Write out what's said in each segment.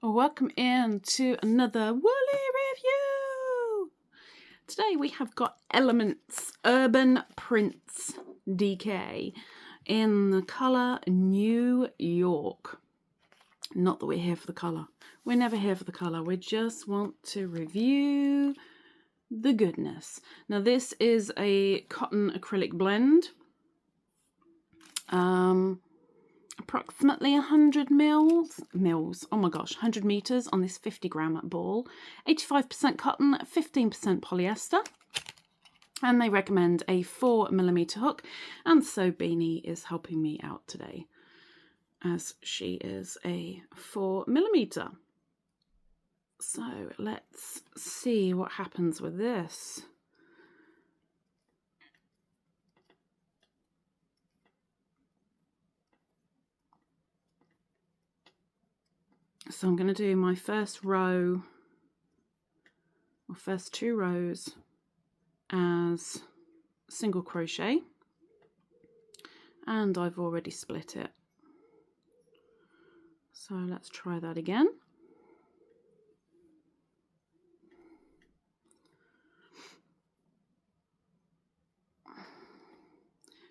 Welcome in to another Woolly review. Today we have got Elements Urban Prints DK in the colour New York. Not that we're here for the colour. We're never here for the colour. We just want to review the goodness. Now this is a cotton acrylic blend. Approximately 100 mils, oh my gosh, 100 meters on this 50-gram ball. 85% cotton, 15% polyester. And they recommend a 4mm hook. And so Beanie is helping me out today, as she is a 4mm. So let's see what happens with this. So I'm going to do my first row, or first 2 rows as single crochet, and I've already split it. So let's try that again.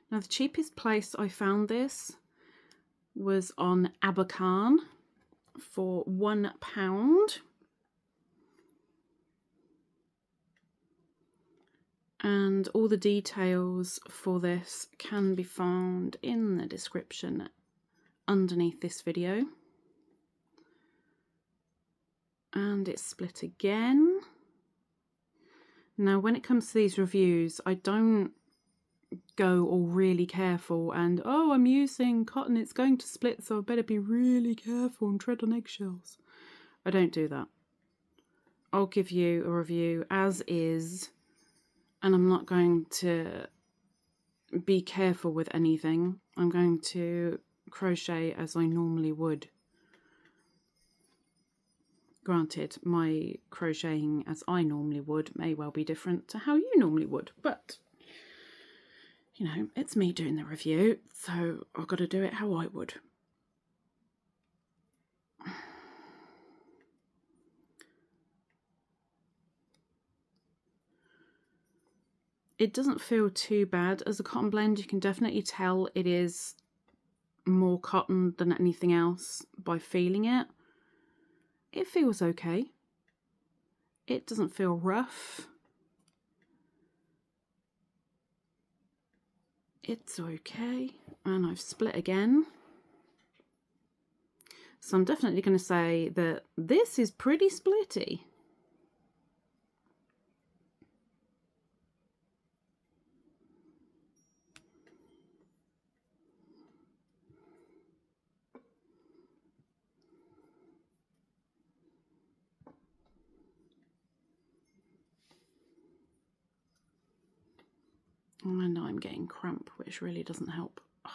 Now the cheapest place I found this was on Abercarn for £1, and all the details for this can be found in the description underneath this video. And it's split again. Now when it comes to these reviews, I don't go all really careful and, oh, I'm using cotton, it's going to split, so I better be really careful and tread on eggshells. I don't do that. I'll give you a review as is, and I'm not going to be careful with anything. I'm going to crochet as I normally would. Granted, my crocheting as I normally would may well be different to how you normally would, but you know, it's me doing the review, so I've got to do it how I would. It doesn't feel too bad as a cotton blend. You can definitely tell it is more cotton than anything else by feeling it. It feels okay. It doesn't feel rough. It's okay. And I've split again. So I'm definitely going to say that this is pretty splitty. And I'm getting cramp, which really doesn't help. Oh.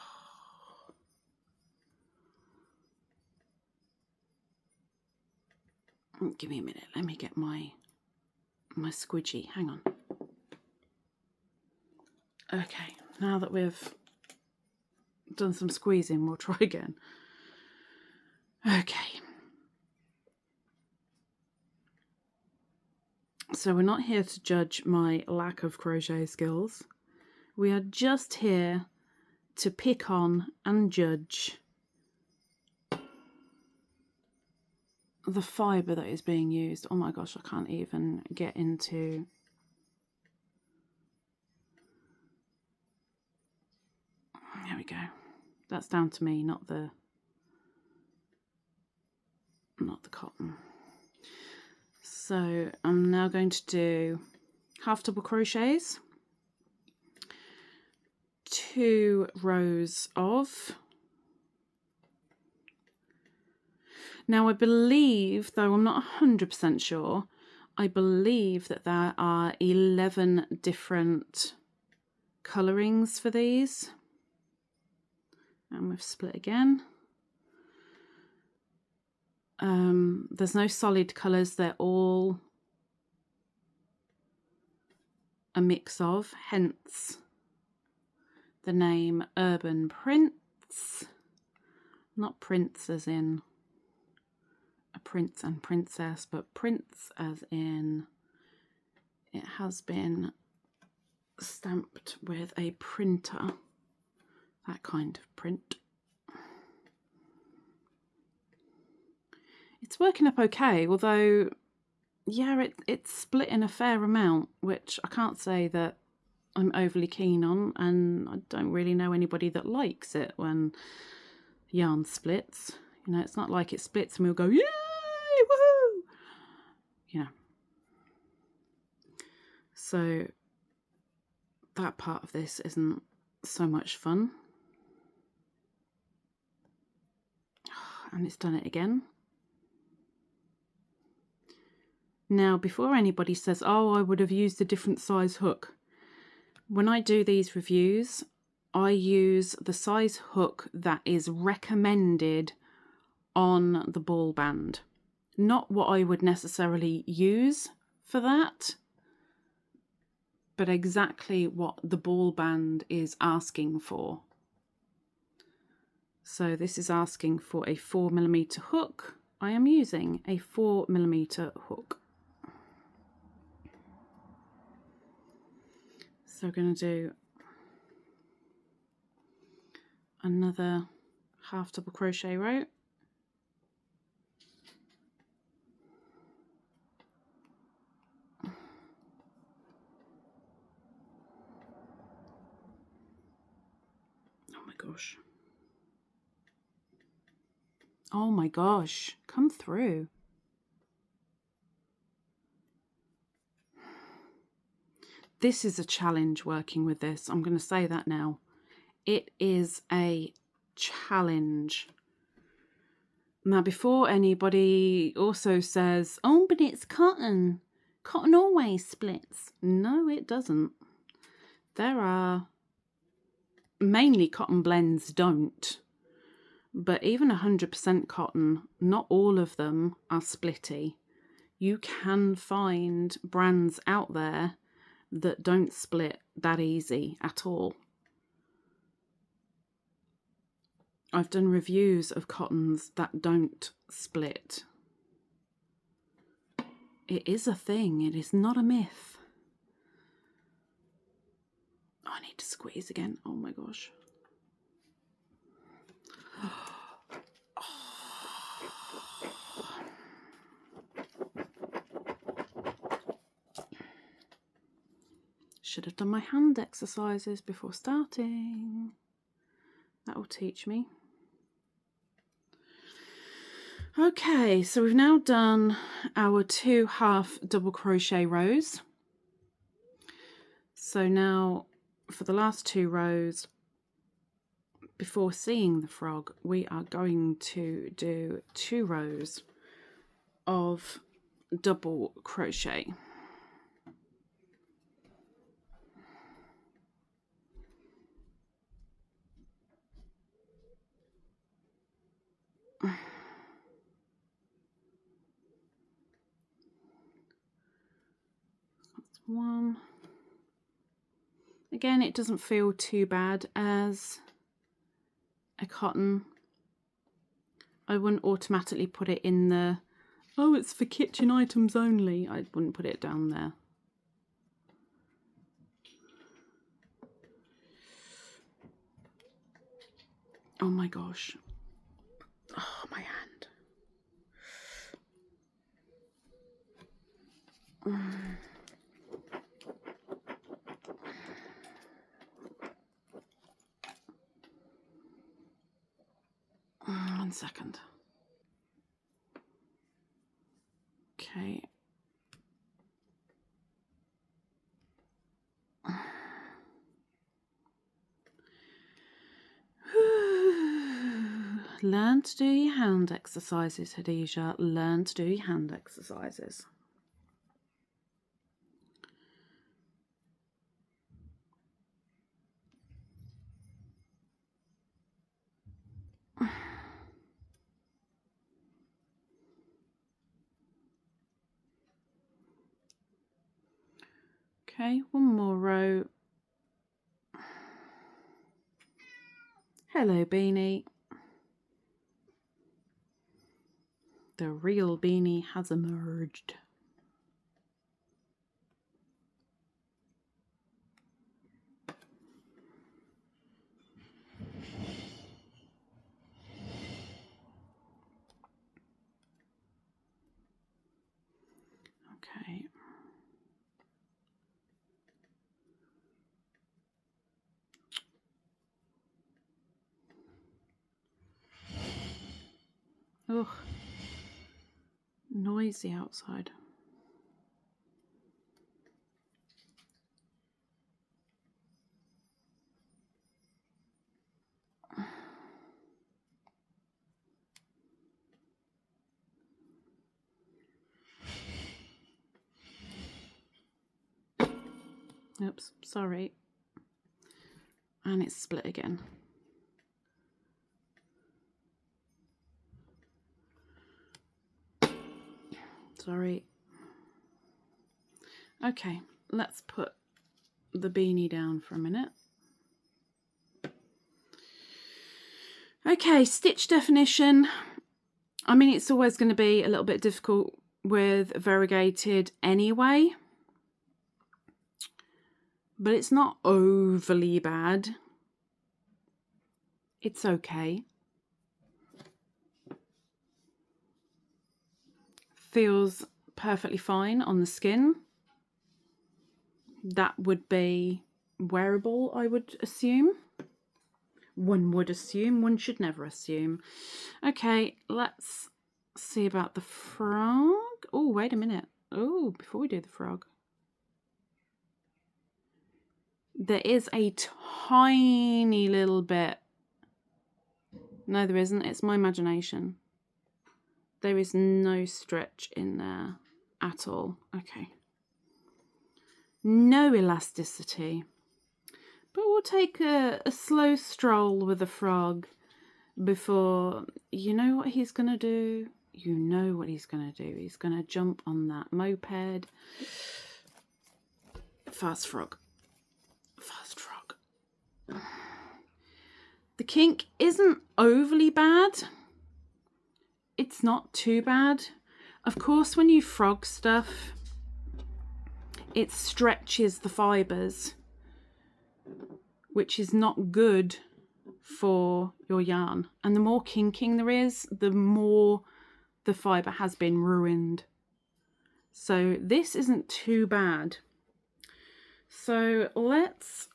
Give me a minute. Let me get my squidgy. Hang on. Okay, now that we've done some squeezing, we'll try again. Okay. So we're not here to judge my lack of crochet skills. We are just here to pick on and judge the fibre that is being used. Oh my gosh, I can't even get into... There we go. That's down to me, not the cotton. So I'm now going to do half double crochets, 2 rows of... Now I believe, though I'm not 100% sure, I believe that there are 11 different colourings for these. And we've split again. There's no solid colours, they're all a mix of, hence the name Urban Prints. Not prints as in a Prince and Princess, but Prince as in it has been stamped with a printer, that kind of print. It's working up okay, although yeah, it's split in a fair amount, which I can't say that I'm overly keen on, and I don't really know anybody that likes it when yarn splits. You know, it's not like it splits and we'll go, yay, woohoo! You know. So that part of this isn't so much fun. And it's done it again. Now, before anybody says, oh, I would have used a different size hook. When I do these reviews, I use the size hook that is recommended on the ball band. Not what I would necessarily use for that, but exactly what the ball band is asking for. So this is asking for a 4mm hook. I am using a 4mm hook. So we're going to do another half double crochet row. Oh my gosh. Oh my gosh, come through. This is a challenge working with this. I'm going to say that now. It is a challenge. Now, before anybody also says, oh, but it's cotton. Cotton always splits. No, it doesn't. There are, mainly cotton blends don't. But even 100% cotton, not all of them are splitty. You can find brands out there that don't split that easy at all. I've done reviews of cottons that don't split. It is a thing, it is not a myth. Oh, I need to squeeze again, oh my gosh. Should have done my hand exercises before starting. That will teach me. Okay, so we've now done our 2 half double crochet rows. So now for the last 2 rows, before seeing the frog, we are going to do 2 rows of double crochet. That's 1. Again, it doesn't feel too bad as a cotton. I wouldn't automatically put it in the, oh, it's for kitchen items only. I wouldn't put it down there. Oh my gosh. Oh, my hand. 1 second. Okay. Learn to do your hand exercises, Khadijah. Learn to do your hand exercises. Okay, 1 more row. Hello, Beanie. The real beanie has emerged. Okay. Ugh. Noisy outside. Oops, sorry. And it's split again. Sorry. Okay, let's put the beanie down for a minute. Okay, stitch definition. I mean, it's always going to be a little bit difficult with variegated anyway, but it's not overly bad. It's okay. Feels perfectly fine on the skin. That would be wearable, I would assume. One would assume. One should never assume. Okay, let's see about the frog. Oh, wait a minute. Oh, before we do the frog. There is a tiny little bit. No, there isn't. It's my imagination. There is no stretch in there at all. Okay. No elasticity. But we'll take a slow stroll with the frog before... You know what he's going to do? You know what he's going to do. He's going to jump on that moped. Fast frog. Fast frog. The kink isn't overly bad. It's not too bad. Of course, when you frog stuff, it stretches the fibres, which is not good for your yarn. And the more kinking there is, the more the fibre has been ruined. So this isn't too bad. So let's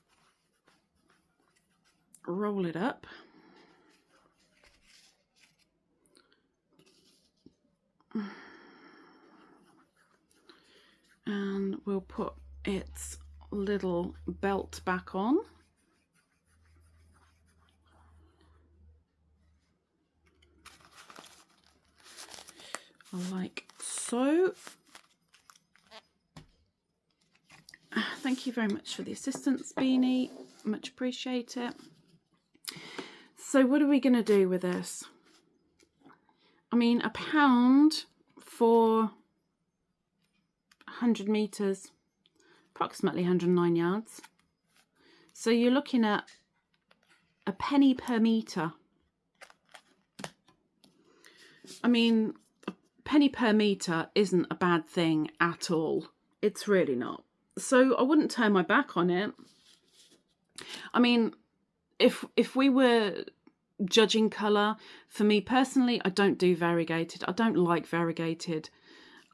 roll it up. And we'll put its little belt back on. Like so. Thank you very much for the assistance, Beanie. Much appreciate it. So what are we going to do with this? I mean, £1 for 100 metres, approximately 109 yards. So you're looking at a penny per metre. I mean, a penny per metre isn't a bad thing at all. It's really not. So I wouldn't turn my back on it. I mean, if we were judging colour, for me personally, I don't do variegated. I don't like variegated.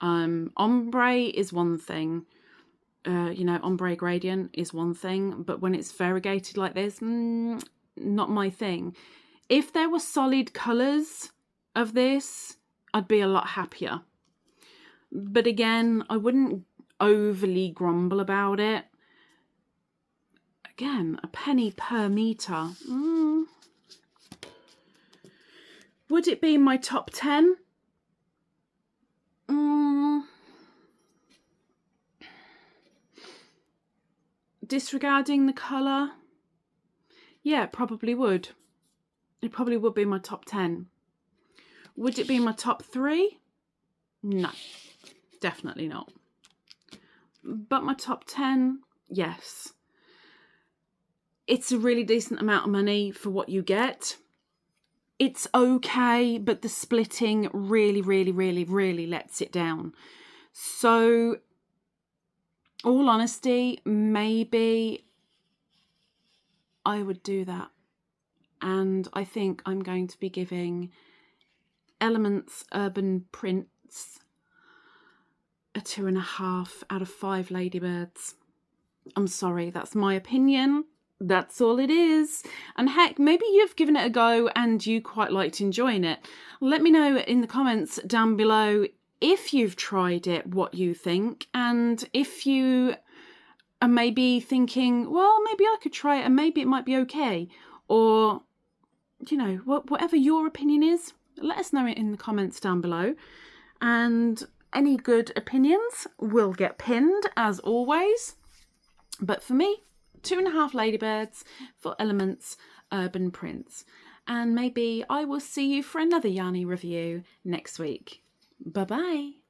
Ombre is one thing. You know, ombre gradient is one thing. But when it's variegated like this, not my thing. If there were solid colours of this, I'd be a lot happier. But again, I wouldn't overly grumble about it. Again, a penny per metre. Would it be my top 10? Disregarding the colour? Yeah, it probably would. It probably would be my top 10. Would it be my top 3? No, definitely not. But my top 10, yes. It's a really decent amount of money for what you get. it's okay, but the splitting really, really, really, really lets it down. So, all honesty, maybe I would do that. And I think I'm going to be giving Elements Urban Prints a 2.5 out of 5 ladybirds. I'm sorry, that's my opinion. That's all it is. And heck, maybe you've given it a go and you quite liked enjoying it. Let me know in the comments down below if you've tried it, what you think, and if you are maybe thinking, well, maybe I could try it and maybe it might be okay, or, you know, whatever your opinion is, let us know it in the comments down below. And any good opinions will get pinned as always. But for me, 2.5 ladybirds for Elements Urban Prints. And maybe I will see you for another yarny review next week. Bye bye.